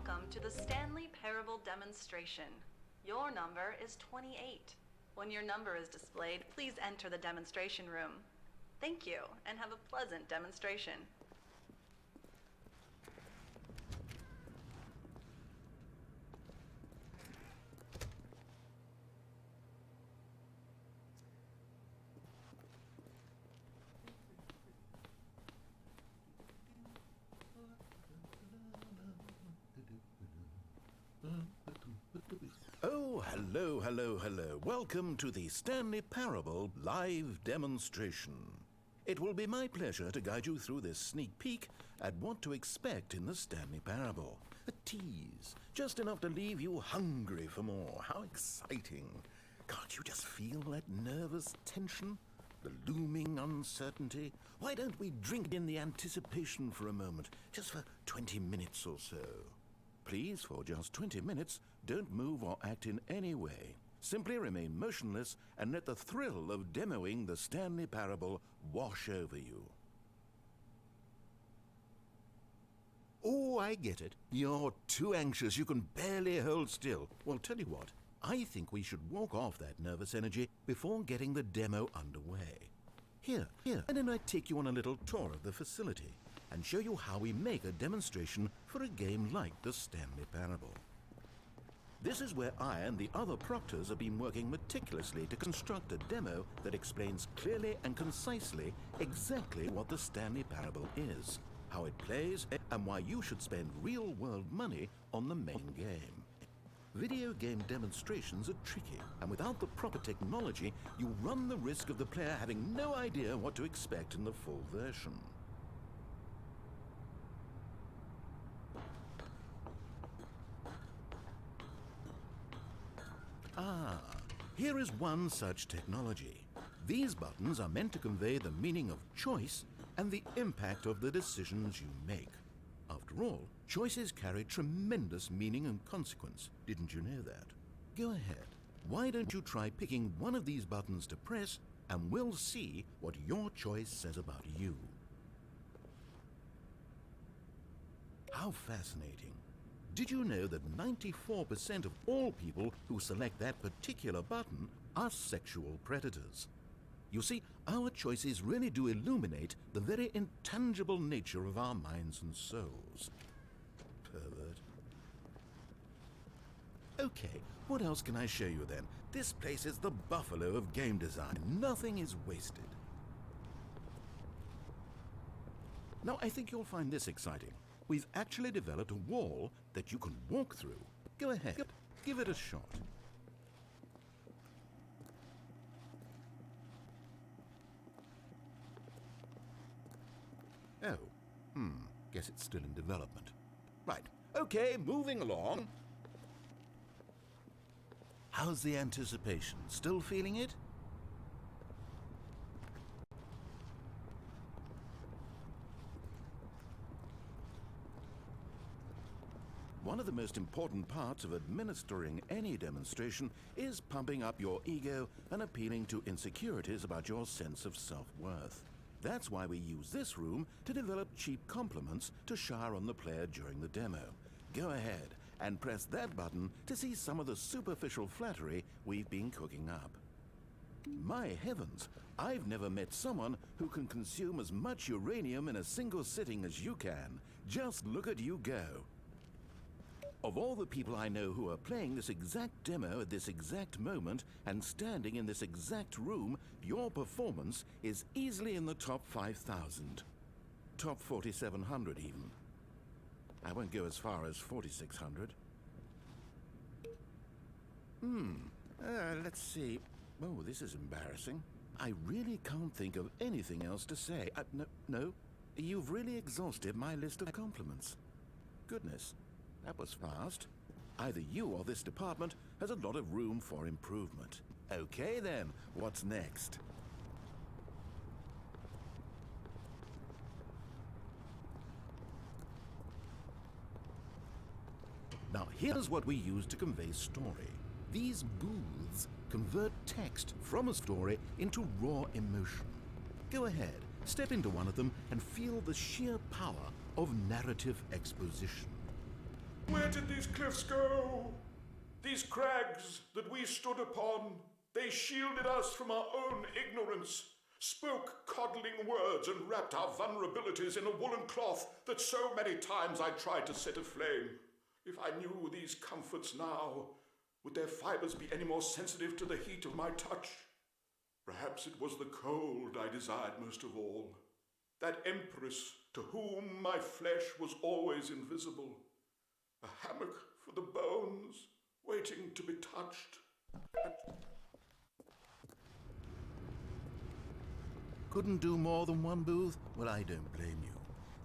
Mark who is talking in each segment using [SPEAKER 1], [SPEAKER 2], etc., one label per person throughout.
[SPEAKER 1] welcome to the Stanley Parable demonstration. Your number is 28. When your number is displayed, please enter the demonstration room. Thank you, and have a pleasant demonstration.
[SPEAKER 2] Oh, hello. Welcome to the Stanley Parable live demonstration. It will be my pleasure to guide you through this sneak peek at what to expect in the Stanley Parable. A tease, just enough to leave you hungry for more. How exciting. Can't you just feel that nervous tension? The looming uncertainty? Why don't we drink in the anticipation for a moment, just for 20 minutes or so? Please, for just 20 minutes, don't move or act in any way. Simply remain motionless and let the thrill of demoing the Stanley Parable wash over you. Oh, I get it. You're too anxious. You can barely hold still. Well, tell you what. I think we should walk off that nervous energy before getting the demo underway. Here, and then I take you on a little tour of the facility and show you how we make a demonstration for a game like the Stanley Parable. This is where I and the other proctors have been working meticulously to construct a demo that explains clearly and concisely exactly what the Stanley Parable is, how it plays, and why you should spend real-world money on the main game. Video game demonstrations are tricky, and without the proper technology, you run the risk of the player having no idea what to expect in the full version. Here is one such technology. These buttons are meant to convey the meaning of choice and the impact of the decisions you make. After all, choices carry tremendous meaning and consequence. Didn't you know that? Go ahead. Why don't you try picking one of these buttons to press, and we'll see what your choice says about you. How fascinating. Did you know that 94% of all people who select that particular button are sexual predators? You see, our choices really do illuminate the very intangible nature of our minds and souls. Pervert. Okay, what else can I show you then? This place is the buffalo of game design. Nothing is wasted. Now, I think you'll find this exciting. We've actually developed a wall that you can walk through. Go ahead, give it a shot. Oh, guess it's still in development. Right, okay, moving along. How's the anticipation? Still feeling it? One of the most important parts of administering any demonstration is pumping up your ego and appealing to insecurities about your sense of self-worth. That's why we use this room to develop cheap compliments to shower on the player during the demo. Go ahead and press that button to see some of the superficial flattery we've been cooking up. My heavens, I've never met someone who can consume as much uranium in a single sitting as you can. Just look at you go. Of all the people I know who are playing this exact demo at this exact moment and standing in this exact room, your performance is easily in the top 5,000. Top 4,700 even. I won't go as far as 4,600. Let's see. Oh, this is embarrassing. I really can't think of anything else to say. No, you've really exhausted my list of compliments. Goodness. That was fast. Either you or this department has a lot of room for improvement. Okay then, what's next? Now here's what we use to convey story. These booths convert text from a story into raw emotion. Go ahead, step into one of them and feel the sheer power of narrative exposition.
[SPEAKER 3] We're did these cliffs go? These crags that we stood upon, they shielded us from our own ignorance, spoke coddling words and wrapped our vulnerabilities in a woolen cloth that so many times I tried to set aflame. If I knew these comforts now, would their fibers be any more sensitive to the heat of my touch? Perhaps it was the cold I desired most of all, that empress to whom my flesh was always invisible, a hammock for the bones, waiting to be touched.
[SPEAKER 2] Couldn't do more than one booth? Well, I don't blame you.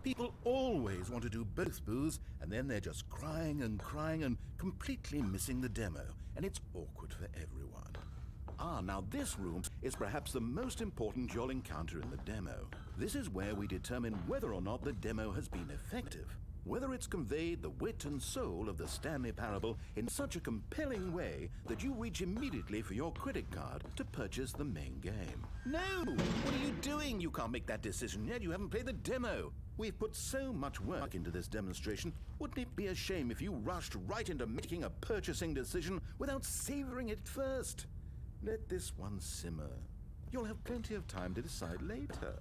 [SPEAKER 2] People always want to do both booths, and then they're just crying and completely missing the demo, and it's awkward for everyone. Now this room is perhaps the most important you'll encounter in the demo. This is where we determine whether or not the demo has been effective, whether it's conveyed the wit and soul of the Stanley Parable in such a compelling way that you reach immediately for your credit card to purchase the main game. No! What are you doing? You can't make that decision yet. You haven't played the demo. We've put so much work into this demonstration. Wouldn't it be a shame if you rushed right into making a purchasing decision without savoring it first? Let this one simmer. You'll have plenty of time to decide later.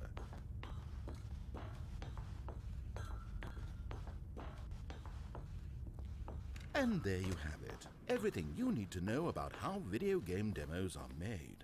[SPEAKER 2] And there you have it. Everything you need to know about how video game demos are made.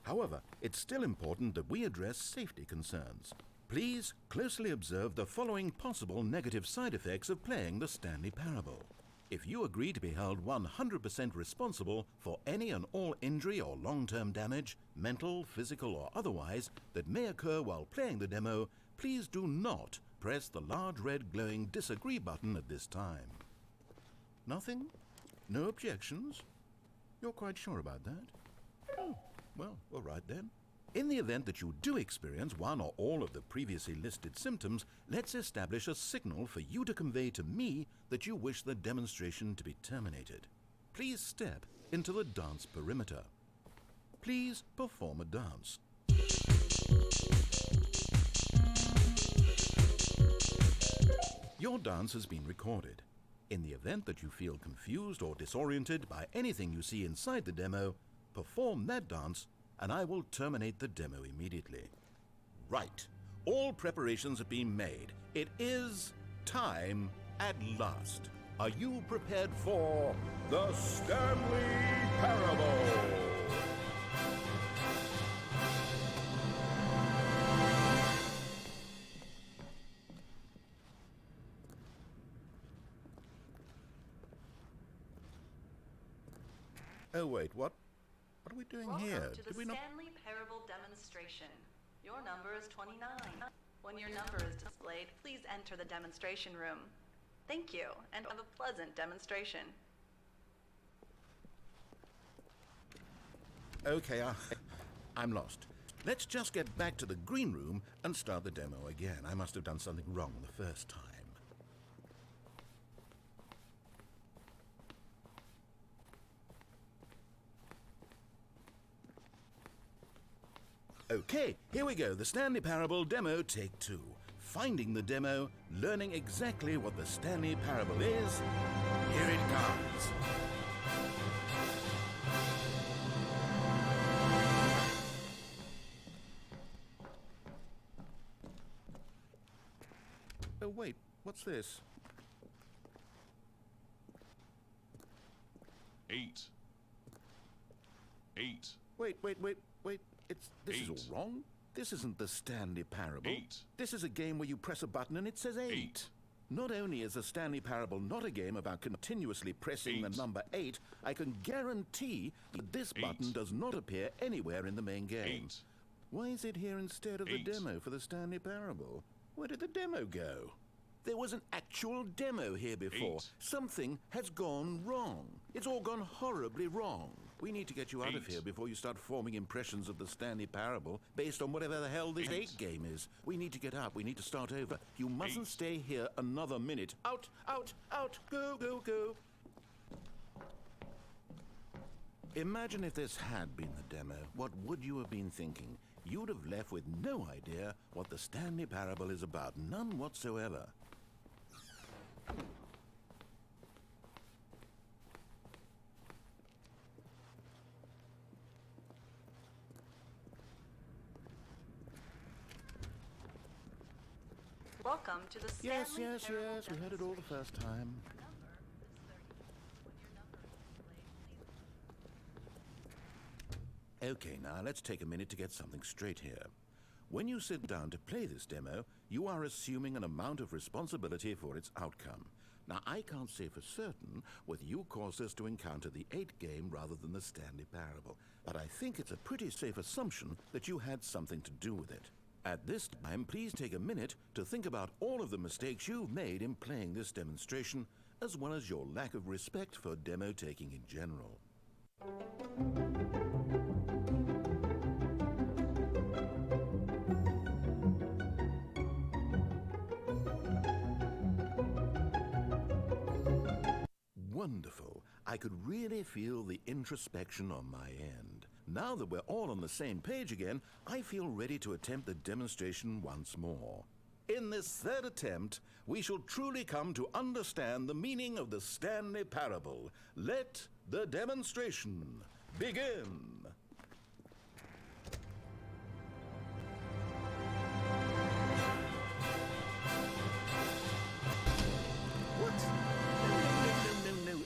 [SPEAKER 2] However, it's still important that we address safety concerns. Please closely observe the following possible negative side effects of playing the Stanley Parable. If you agree to be held 100% responsible for any and all injury or long-term damage, mental, physical or otherwise, that may occur while playing the demo, please do not press the large red glowing disagree button at this time. Nothing? No objections? You're quite sure about that? Oh, well, all right then. In the event that you do experience one or all of the previously listed symptoms, let's establish a signal for you to convey to me that you wish the demonstration to be terminated. Please step into the dance perimeter. Please perform a dance. Your dance has been recorded. In the event that you feel confused or disoriented by anything you see inside the demo, perform that dance and I will terminate the demo immediately. Right. All preparations have been made. It is time at last. Are you prepared for the Stanley Parable? Oh wait, what? What are we doing here?
[SPEAKER 1] Welcome to the Stanley Parable demonstration. Your number is 29. When your number is displayed, please enter the demonstration room. Thank you, and have a pleasant demonstration.
[SPEAKER 2] Okay, I'm lost. Let's just get back to the green room and start the demo again. I must have done something wrong the first time. Okay, here we go. The Stanley Parable demo take 2. Finding the demo, learning exactly what the Stanley Parable is. Here it comes. Oh wait, what's this?
[SPEAKER 4] 8.
[SPEAKER 2] Wait. This is all wrong. This isn't the Stanley Parable.
[SPEAKER 4] 8.
[SPEAKER 2] This is a game where you press a button and it says 8.
[SPEAKER 4] 8.
[SPEAKER 2] Not only is the Stanley Parable not a game about continuously pressing the number 8, I can guarantee that this button does not appear anywhere in the main game.
[SPEAKER 4] 8.
[SPEAKER 2] Why is it here instead of the
[SPEAKER 4] 8.
[SPEAKER 2] demo for the Stanley Parable? Where did the demo go? There was an actual demo here before.
[SPEAKER 4] 8.
[SPEAKER 2] Something has gone wrong. It's all gone horribly wrong. We need to get you out of
[SPEAKER 4] 8.
[SPEAKER 2] here before you start forming impressions of the Stanley Parable based on whatever the hell this 8 game is. We need to get up. We need to start over. You mustn't
[SPEAKER 4] 8.
[SPEAKER 2] stay here another minute. Out, out, out. Go, go, go. Imagine if this had been the demo. What would you have been thinking? you'd have left with no idea what the Stanley Parable is about. None whatsoever.
[SPEAKER 1] Welcome to the
[SPEAKER 2] Yes,
[SPEAKER 1] Stanley
[SPEAKER 2] yes,
[SPEAKER 1] Parable
[SPEAKER 2] yes. We heard it all the first time. Okay, now let's take a minute to get something straight here. When you sit down to play this demo, you are assuming an amount of responsibility for its outcome. Now, I can't say for certain whether you caused us to encounter the 8 game rather than the Stanley Parable, but I think it's a pretty safe assumption that you had something to do with it. At this time, please take a minute to think about all of the mistakes you've made in playing this demonstration, as well as your lack of respect for demo taking in general. Wonderful. I could really feel the introspection on my end. Now that we're all on the same page again, I feel ready to attempt the demonstration once more. In this third attempt, we shall truly come to understand the meaning of the Stanley Parable. Let the demonstration begin.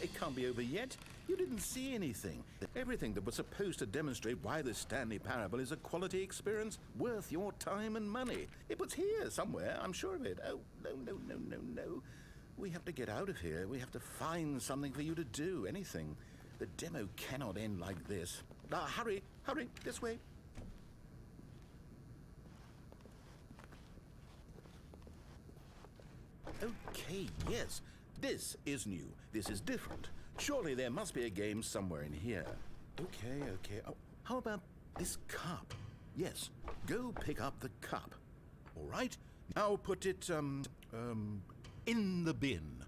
[SPEAKER 2] It can't be over yet. You didn't see anything. Everything that was supposed to demonstrate why the Stanley Parable is a quality experience worth your time and money. It was here somewhere, I'm sure of it. Oh, no. We have to get out of here. We have to find something for you to do, anything. The demo cannot end like this. Hurry, this way. Okay, yes. This is new. This is different. Surely there must be a game somewhere in here. Okay. Oh, how about this cup? Yes, go pick up the cup. All right? Now put it, in the bin.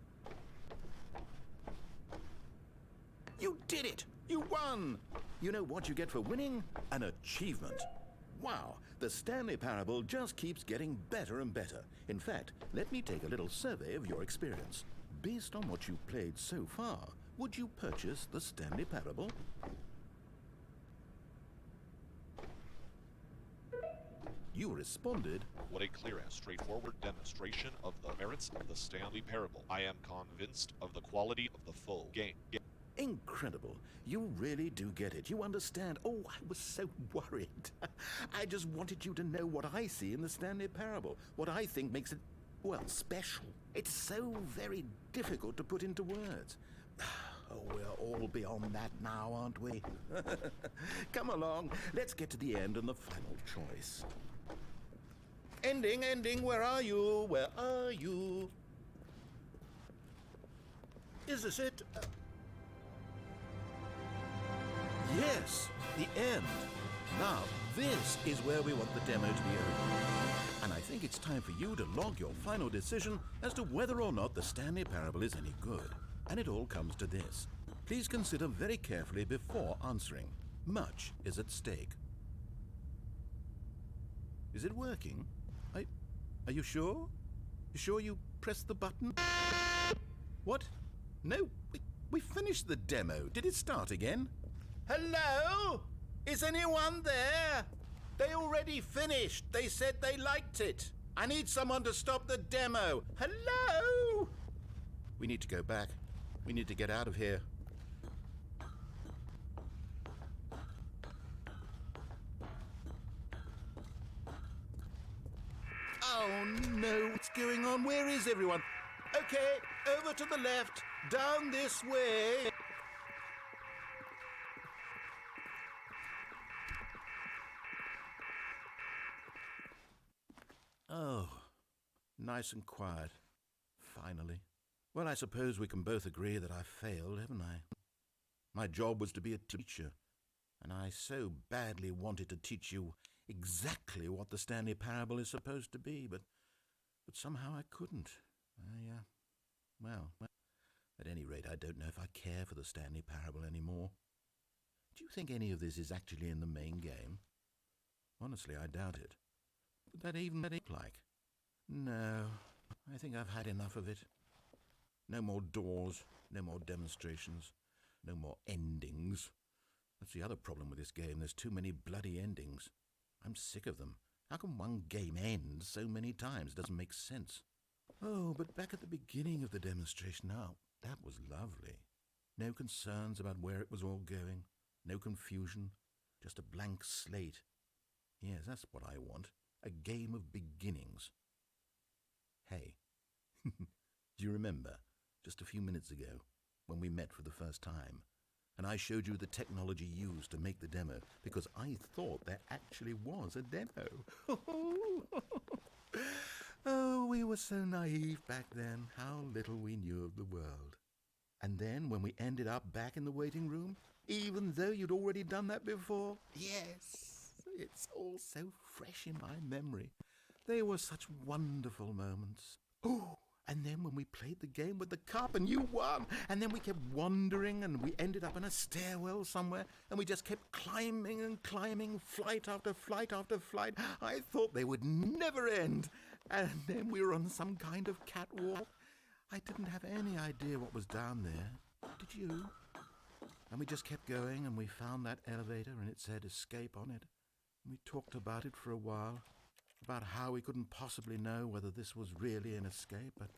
[SPEAKER 2] You did it! You won! You know what you get for winning? An achievement. Wow, the Stanley Parable just keeps getting better and better. In fact, let me take a little survey of your experience. Based on what you've played so far, would you purchase the Stanley Parable? You responded,
[SPEAKER 4] "What a clear and straightforward demonstration of the merits of the Stanley Parable. I am convinced of the quality of the full game."
[SPEAKER 2] incredible. You really do get it. You understand. Oh, I was so worried. I just wanted you to know what I see in the Stanley Parable, what I think makes it, well, special. It's so very difficult to put into words. Oh, we're all beyond that now, aren't we? Come along, let's get to the end and the final choice. Ending, where are you? Where are you? Is this it? Yes, the end. Now, this is where we want the demo to be over. And I think it's time for you to log your final decision as to whether or not the Stanley Parable is any good. And it all comes to this. Please consider very carefully before answering. Much is at stake. Is it working? Are you sure? You sure you pressed the button? What? No, we finished the demo. Did it start again? Hello? Is anyone there? They already finished. They said they liked it. I need someone to stop the demo. Hello? We need to go back. We need to get out of here. Oh no, what's going on? Where is everyone? Okay, over to the left, down this way. Oh, nice and quiet, finally. Well, I suppose we can both agree that I failed, haven't I? My job was to be a teacher, and I so badly wanted to teach you exactly what the Stanley Parable is supposed to be, but somehow I couldn't. Well, at any rate, I don't know if I care for the Stanley Parable anymore. Do you think any of this is actually in the main game? Honestly, I doubt it. Would that even look like? No, I think I've had enough of it. No more doors, no more demonstrations, no more endings. That's the other problem with this game. There's too many bloody endings. I'm sick of them. How can one game end so many times? It doesn't make sense. Oh, but back at the beginning of the demonstration, now, that was lovely. No concerns about where it was all going. No confusion. Just a blank slate. Yes, that's what I want. A game of beginnings. Hey, do you remember, just a few minutes ago, when we met for the first time, and I showed you the technology used to make the demo, because I thought there actually was a demo. Oh, we were so naive back then, how little we knew of the world. And then, when we ended up back in the waiting room, even though you'd already done that before, yes, it's all so fresh in my memory. They were such wonderful moments. Oh, and then when we played the game with the cup and you won, and then we kept wandering and we ended up in a stairwell somewhere and we just kept climbing and climbing, flight after flight after flight. I thought they would never end. And then we were on some kind of catwalk. I didn't have any idea what was down there. Did you? And we just kept going and we found that elevator and it said escape on it. And we talked about it for a while. About how we couldn't possibly know whether this was really an escape, but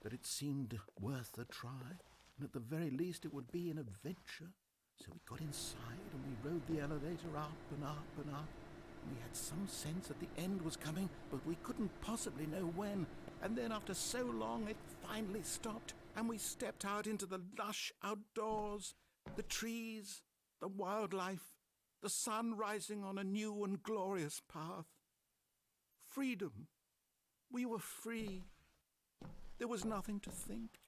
[SPEAKER 2] that it seemed worth a try, and at the very least it would be an adventure. So we got inside and we rode the elevator up and up and up, and we had some sense that the end was coming, but we couldn't possibly know when. And then after so long it finally stopped, and we stepped out into the lush outdoors, the trees, the wildlife, the sun rising on a new and glorious path. Freedom. We were free. There was nothing to think,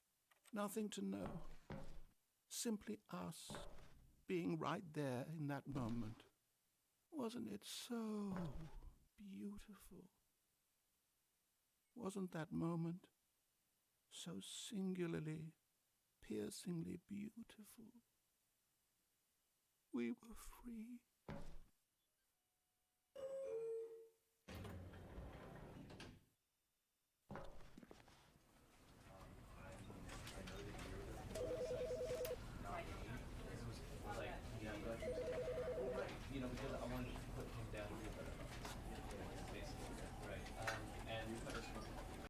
[SPEAKER 2] nothing to know. Simply us being right there in that moment. Wasn't it so beautiful? Wasn't that moment so singularly, piercingly beautiful? We were free.